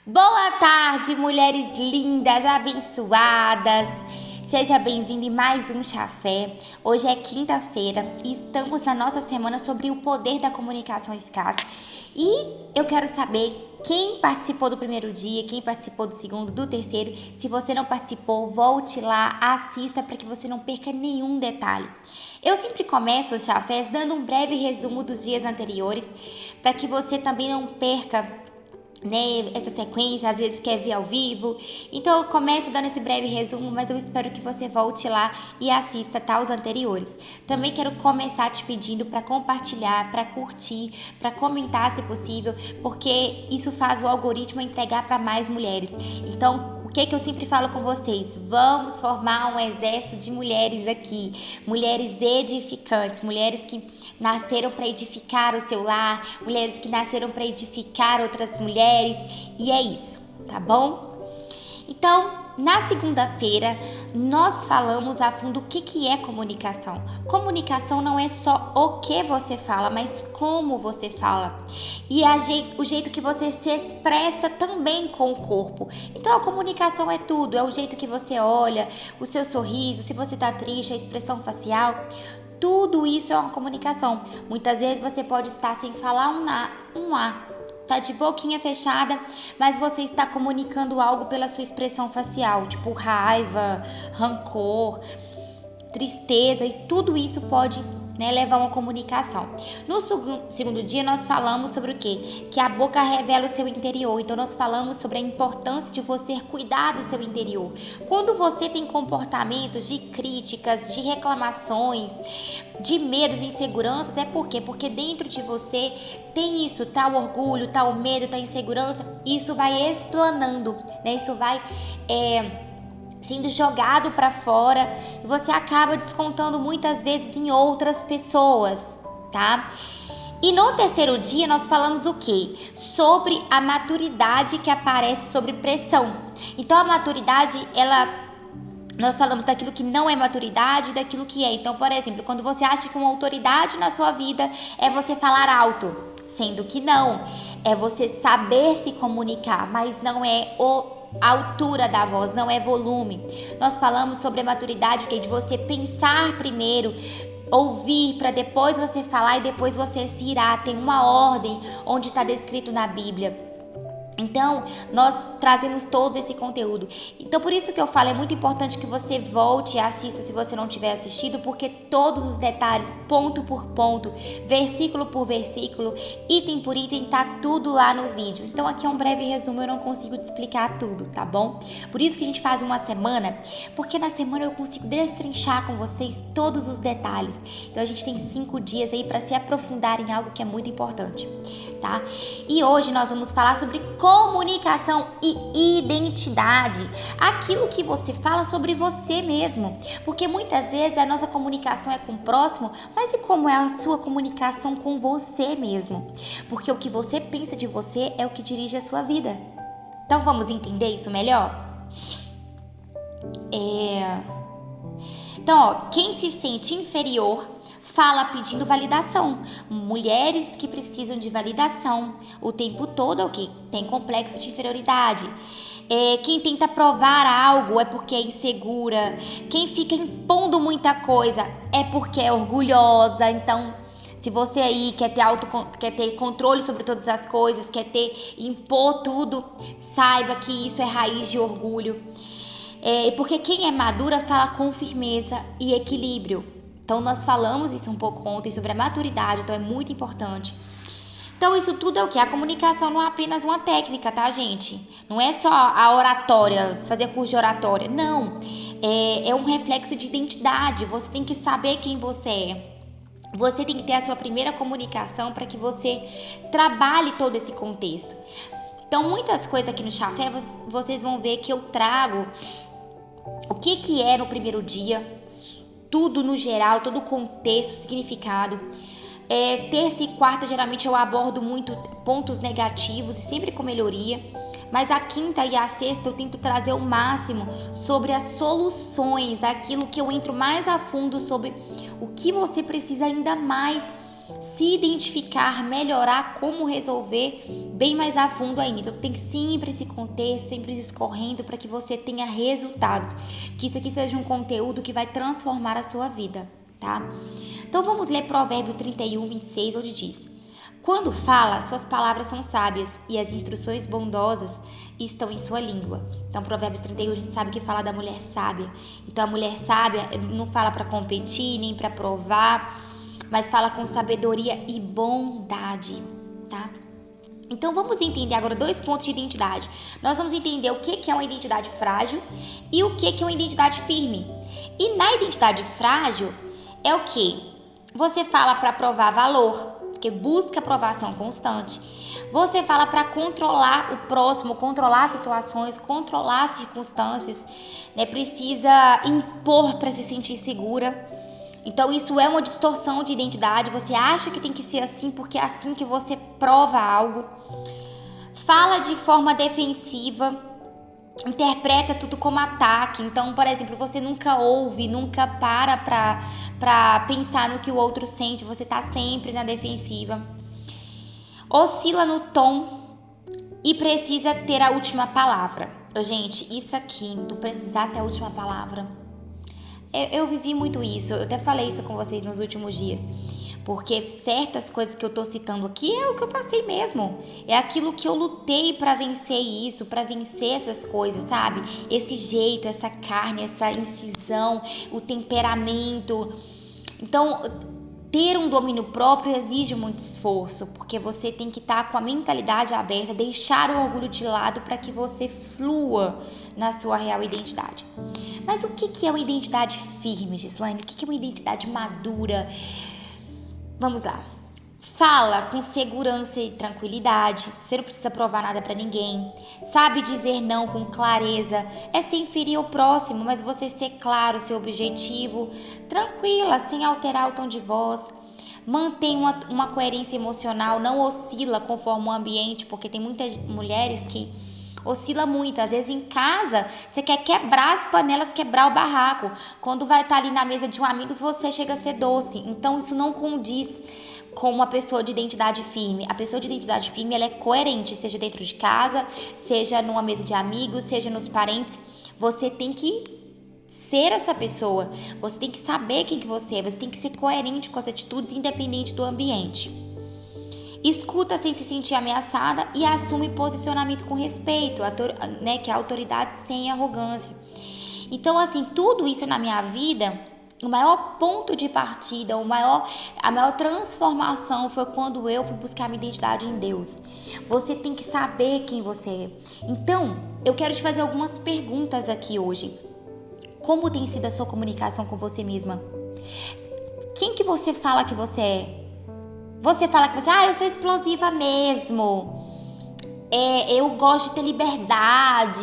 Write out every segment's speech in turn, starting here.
Boa tarde, mulheres lindas, abençoadas. Seja bem-vindo em mais um Chafé. Hoje é quinta-feira e estamos na nossa semana sobre o poder da comunicação eficaz. E eu quero saber quem participou do primeiro dia, quem participou do segundo, do terceiro. Se você não participou, volte lá, assista para que você não perca nenhum detalhe. Eu sempre começo os chafés dando um breve resumo dos dias anteriores para que você também não perca essa sequência, às vezes quer ver ao vivo. Então eu começo dando esse breve resumo, mas eu espero que você volte lá e assista os anteriores. Também quero começar te pedindo para compartilhar, para curtir, para comentar se possível, porque isso faz o algoritmo entregar para mais mulheres. Então, o que eu sempre falo com vocês? Vamos formar um exército de mulheres aqui, mulheres edificantes, mulheres que nasceram para edificar o seu lar, mulheres que nasceram para edificar outras mulheres, e é isso, tá bom? Então, na segunda-feira, nós falamos a fundo o que é comunicação. Comunicação não é só o que você fala, mas como você fala. E o jeito que você se expressa também com o corpo. Então, a comunicação é tudo. É o jeito que você olha, o seu sorriso, se você tá triste, a expressão facial. Tudo isso é uma comunicação. Muitas vezes você pode estar sem falar um A. Tá de boquinha fechada, mas você está comunicando algo pela sua expressão facial, tipo raiva, rancor, tristeza, e tudo isso pode levar a uma comunicação. No segundo dia nós falamos sobre o quê? Que a boca revela o seu interior. Então nós falamos sobre a importância de você cuidar do seu interior. Quando você tem comportamentos de críticas, de reclamações, de medos e inseguranças, é por quê? Porque dentro de você tem isso, tá o orgulho, tá o medo, tá a insegurança. Isso vai explanando, Isso vai sendo jogado para fora e você acaba descontando muitas vezes em outras pessoas, tá? E no terceiro dia nós falamos o quê? Sobre a maturidade que aparece sob pressão. Então a maturidade, nós falamos daquilo que não é maturidade e daquilo que é. Então, por exemplo, quando você acha que uma autoridade na sua vida é você falar alto, sendo que não, é você saber se comunicar, mas não é a altura da voz, não é volume. Nós falamos sobre a maturidade, que é de você pensar primeiro, ouvir para depois você falar e depois você se irá. Tem uma ordem onde está descrito na Bíblia. Então, nós trazemos todo esse conteúdo. Então, por isso que eu falo, é muito importante que você volte e assista se você não tiver assistido, porque todos os detalhes, ponto por ponto, versículo por versículo, item por item, tá tudo lá no vídeo. Então, aqui é um breve resumo, eu não consigo te explicar tudo, tá bom? Por isso que a gente faz uma semana, porque na semana eu consigo destrinchar com vocês todos os detalhes. Então, a gente tem 5 dias aí para se aprofundar em algo que é muito importante, tá? E hoje nós vamos falar sobre comunicação e identidade, aquilo que você fala sobre você mesmo, porque muitas vezes a nossa comunicação é com o próximo, mas e como é a sua comunicação com você mesmo? Porque o que você pensa de você é o que dirige a sua vida. Então vamos entender isso melhor? Então, quem se sente inferior fala pedindo validação. Mulheres que precisam de validação o tempo todo é o que? Tem complexo de inferioridade. Quem tenta provar algo é porque é insegura. Quem fica impondo muita coisa é porque é orgulhosa. Então, se você aí quer ter controle sobre todas as coisas, impor tudo, saiba que isso é raiz de orgulho. Porque quem é madura fala com firmeza e equilíbrio. Então, nós falamos isso um pouco ontem sobre a maturidade, então é muito importante. Então, isso tudo é o que? A comunicação não é apenas uma técnica, tá, gente? Não é só a oratória, fazer curso de oratória. Não, é um reflexo de identidade. Você tem que saber quem você é. Você tem que ter a sua primeira comunicação para que você trabalhe todo esse contexto. Então, muitas coisas aqui no Chafé, vocês vão ver que eu trago o que é no primeiro dia, tudo no geral, todo o contexto, significado. Terça e quarta, geralmente eu abordo muito pontos negativos e sempre com melhoria. Mas a quinta e a sexta eu tento trazer o máximo sobre as soluções, aquilo que eu entro mais a fundo sobre o que você precisa ainda mais se identificar, melhorar, como resolver bem mais a fundo ainda. Então tem sempre esse contexto, sempre discorrendo para que você tenha resultados, que isso aqui seja um conteúdo que vai transformar a sua vida, tá? Então vamos ler Provérbios 31, 26, onde diz: quando fala, suas palavras são sábias e as instruções bondosas estão em sua língua. Então, Provérbios 31, a gente sabe que fala da mulher sábia. Então, a mulher sábia não fala para competir, nem para provar, mas fala com sabedoria e bondade, tá? Então, vamos entender agora 2 pontos de identidade. Nós vamos entender o que é uma identidade frágil e o que é uma identidade firme. E na identidade frágil é o que? Você fala para provar valor, que busca aprovação constante. Você fala para controlar o próximo, controlar situações, controlar circunstâncias, né? Precisa impor para se sentir segura. Então isso é uma distorção de identidade. Você acha que tem que ser assim porque é assim que você prova algo. Fala de forma defensiva, interpreta tudo como ataque. Então, por exemplo, você nunca ouve, nunca para pensar no que o outro sente, você tá sempre na defensiva. Oscila no tom e precisa ter a última palavra. Gente, isso aqui, do precisar ter a última palavra, eu vivi muito isso, eu até falei isso com vocês nos últimos dias. Porque certas coisas que eu tô citando aqui é o que eu passei mesmo. É aquilo que eu lutei para vencer isso, para vencer essas coisas, sabe? Esse jeito, essa carne, essa incisão, o temperamento. Então, ter um domínio próprio exige muito esforço, porque você tem que estar com a mentalidade aberta, deixar o orgulho de lado para que você flua na sua real identidade. Mas o que é uma identidade firme, Gislaine? O que é uma identidade madura? Vamos lá. Fala com segurança e tranquilidade. Você não precisa provar nada pra ninguém. Sabe dizer não com clareza. É sem ferir o próximo, mas você ser claro, seu objetivo. Tranquila, sem alterar o tom de voz. Mantém uma coerência emocional. Não oscila conforme o ambiente, porque tem muitas mulheres que oscila muito. Às vezes em casa você quer quebrar as panelas, quebrar o barraco. Quando vai estar ali na mesa de um amigo, você chega a ser doce. Então isso não condiz com uma pessoa de identidade firme. A pessoa de identidade firme, ela é coerente, seja dentro de casa, seja numa mesa de amigos, seja nos parentes. Você tem que ser essa pessoa. Você tem que saber quem que você é. Você tem que ser coerente com as atitudes, independente do ambiente. Escuta sem se sentir ameaçada e assume posicionamento com respeito, né, que é autoridade sem arrogância. Então, assim, tudo isso na minha vida, o maior ponto de partida, a maior transformação foi quando eu fui buscar minha identidade em Deus. Você tem que saber quem você é. Então, eu quero te fazer algumas perguntas aqui hoje. Como tem sido a sua comunicação com você mesma? Quem que você fala que você é? Você fala que eu sou explosiva mesmo. Eu gosto de ter liberdade.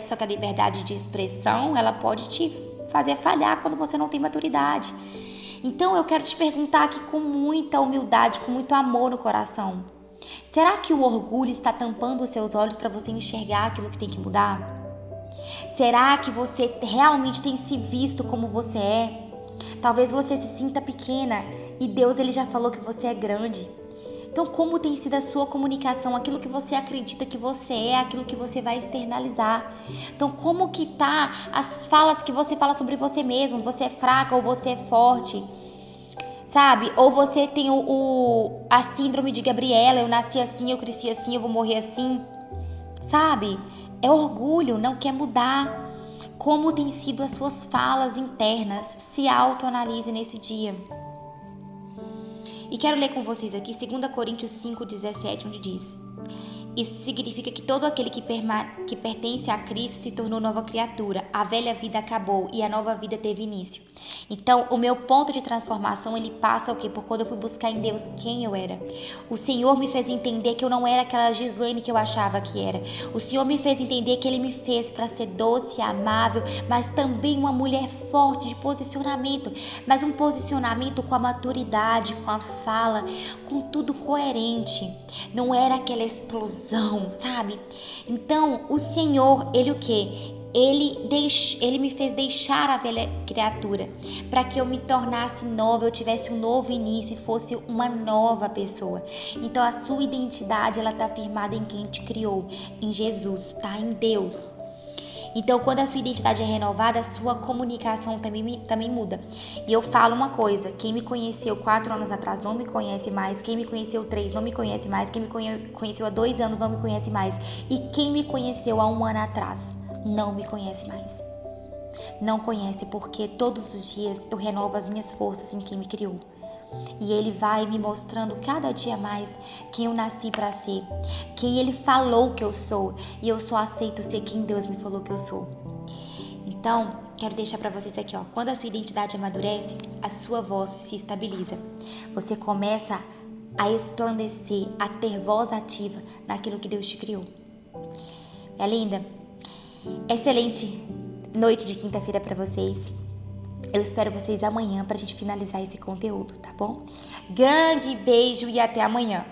Só que a liberdade de expressão, ela pode te fazer falhar quando você não tem maturidade. Então eu quero te perguntar aqui com muita humildade, com muito amor no coração. Será que o orgulho está tampando os seus olhos para você enxergar aquilo que tem que mudar? Será que você realmente tem se visto como você é? Talvez você se sinta pequena e Deus, ele já falou que você é grande. Então, como tem sido a sua comunicação? Aquilo que você acredita que você é, aquilo que você vai externalizar. Então, como que tá as falas que você fala sobre você mesmo? Você é fraca ou você é forte? Sabe? Ou você tem a síndrome de Gabriela, eu nasci assim, eu cresci assim, eu vou morrer assim. Sabe? É orgulho, não quer mudar. Como tem sido as suas falas internas? Se autoanalise nesse dia. E quero ler com vocês aqui 2 Coríntios 5:17, onde diz: isso significa que todo aquele que pertence a Cristo se tornou nova criatura. A velha vida acabou e a nova vida teve início. Então, o meu ponto de transformação, ele passa o quê? Por quando eu fui buscar em Deus quem eu era. O Senhor me fez entender que eu não era aquela Gislaine que eu achava que era. O Senhor me fez entender que Ele me fez para ser doce, amável, mas também uma mulher forte de posicionamento. Mas um posicionamento com a maturidade, com a fala, com tudo coerente. Não era aquela explosão, sabe? Então, o Senhor, Ele o quê? Ele me fez deixar a velha criatura, para que eu me tornasse nova, eu tivesse um novo início e fosse uma nova pessoa. Então a sua identidade, ela está firmada em quem te criou, em Jesus, tá? Em Deus. Então, quando a sua identidade é renovada, a sua comunicação também muda. E eu falo uma coisa, quem me conheceu 4 anos atrás não me conhece mais, quem me conheceu 3 não me conhece mais, quem me conheceu há 2 anos não me conhece mais, e quem me conheceu há 1 ano atrás não me conhece mais. Não conhece, porque todos os dias eu renovo as minhas forças em quem me criou. E Ele vai me mostrando cada dia mais quem eu nasci para ser, quem Ele falou que eu sou, e eu só aceito ser quem Deus me falou que eu sou. Então, quero deixar para vocês aqui, ó. Quando a sua identidade amadurece, a sua voz se estabiliza. Você começa a esplandecer, a ter voz ativa naquilo que Deus te criou. É linda? Excelente noite de quinta-feira para vocês. Eu espero vocês amanhã pra gente finalizar esse conteúdo, tá bom? Grande beijo e até amanhã.